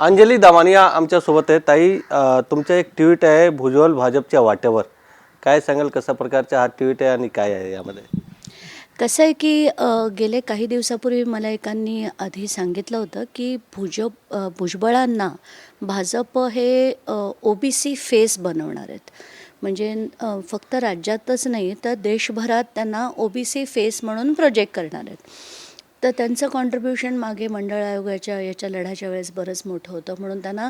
अंजली दामानिया आमच्यासोबत आहे. ताई, तुमचं एक ट्विट आहे भुजबळ भाजपच्या वाटेवर, काय सांगाल? कशा प्रकारचा हा ट्विट आहे आणि काय आहे यामध्ये? कसं आहे की गेले काही दिवसापूर्वी मला एकांनी आधी सांगितलं होतं की भुजबळांना भाजप हे OBC फेस बनवणार आहेत. म्हणजे फक्त राज्यातच नाही तर देशभरात त्यांना OBC फेस म्हणून प्रोजेक्ट करणार आहेत. तर त्यांचं कॉन्ट्रीब्युशन मागे मंडळ आयोगाच्या याच्या लढ्याच्या वेळेस बरंच मोठं होतं, म्हणून त्यांना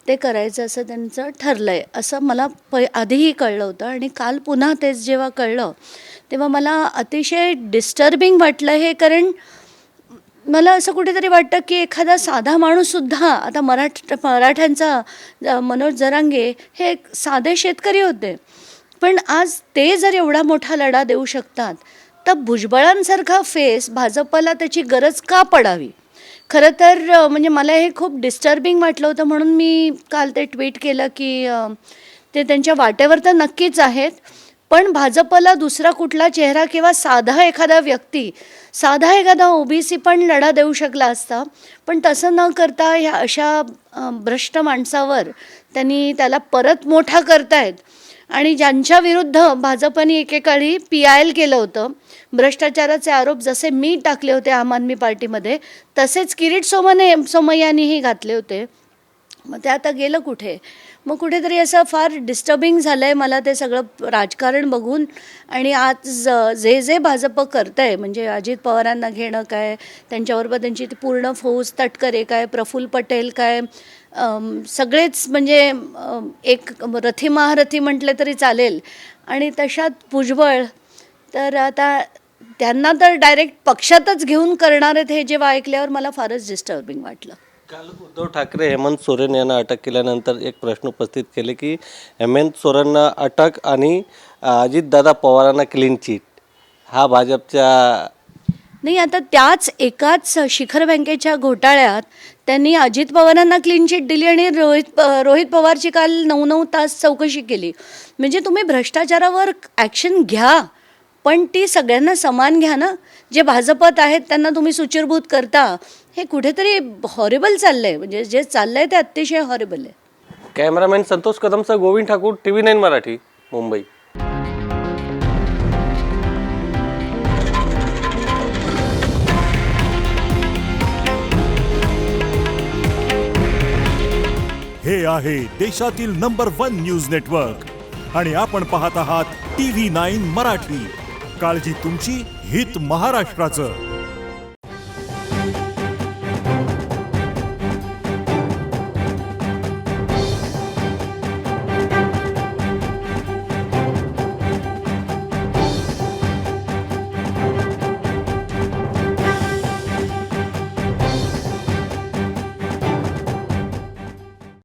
ते करायचं असं त्यांचं ठरलं आहे असं मला आधीही कळलं होतं. आणि काल पुन्हा तेच जेव्हा कळलं तेव्हा मला अतिशय डिस्टर्बिंग वाटलं हे. कारण मला असं कुठेतरी वाटतं की एखादा साधा माणूससुद्धा, आता मराठ्यांचा मनोज जरांगे हे एक साधे शेतकरी होते, पण आज ते जर एवढा मोठा लढा देऊ शकतात तर भुजबळांसारखा फेस भाजपला त्याची गरज का पडावी? खरं तर म्हणजे मला हे खूप डिस्टर्बिंग वाटलं होतं, म्हणून मी काल ते ट्विट केलं की ते त्यांच्या वाटेवर तर नक्कीच आहेत, पण भाजपला दुसरा कुठला चेहरा किंवा साधा एखादा व्यक्ती, साधा एखादा OBC पण लढा देऊ शकला असता, पण तसं न करता ह्या अशा भ्रष्ट माणसावर त्यांनी त्याला परत मोठा करतायत. आणि ज्यांच्या विरुद्ध भाजपने एकेकाळी PIL केलं होतं, भ्रष्टाचाराचे आरोप जसे मी टाकले होते आम आदमी पार्टीमध्ये, तसेच किरीट सोमय्यांनीही घातले होते. मग ते आता गेलं कुठे? मग कुठेतरी असं फार डिस्टर्बिंग झालं आहे मला ते सगळं राजकारण बघून. आणि आज जे भाजप करतं आहे, म्हणजे अजित पवारांना घेणं काय, त्यांच्याबरोबर त्यांची ती पूर्ण फौज, तटकरे काय, प्रफुल्ल पटेल काय, सगळेच म्हणजे एक रथी महारथी म्हटलं तरी चालेल. आणि तशात भुजबळ तर आता त्यांना तर डायरेक्ट पक्षातच घेऊन करणार आहेत हे जेव्हा ऐकल्यावर मला फारच डिस्टर्बिंग वाटलं. काल उद्धव ठाकरे हेमंत सोरेन यांना अटक केल्यानंतर एक प्रश्न उपस्थित केले की हेमंत सोरेनना अटक आणि अजितदादा पवारांना क्लीन चिट, हा भाजपच्या नाही, आता त्याच एकाच शिखर बँकेच्या घोटाळ्यात त्यांनी अजित पवारांना क्लीन चिट दिली आणि रोहित पवारची काल 9-9 तास चौकशी केली. म्हणजे तुम्ही भ्रष्टाचारावर ॲक्शन घ्या, पण ती सगळ्यांना समान घ्या ना. जे भाजपात आहेत त्यांना तुम्ही सुचिरभूत करता, हे कुठेतरी हॉरिबल चाललं आहे. म्हणजे जे चाललं आहे ते अतिशय हॉरिबल आहे. कॅमेरामॅन संतोष कदमचा गोविंद ठाकूर, TV9 मराठी, मुंबई. हे आहे देशातील नंबर 1 न्यूज नेटवर्क आणि आपण पाहत आहात TV9 मराठी. काळजी तुमची, हित महाराष्ट्राचं.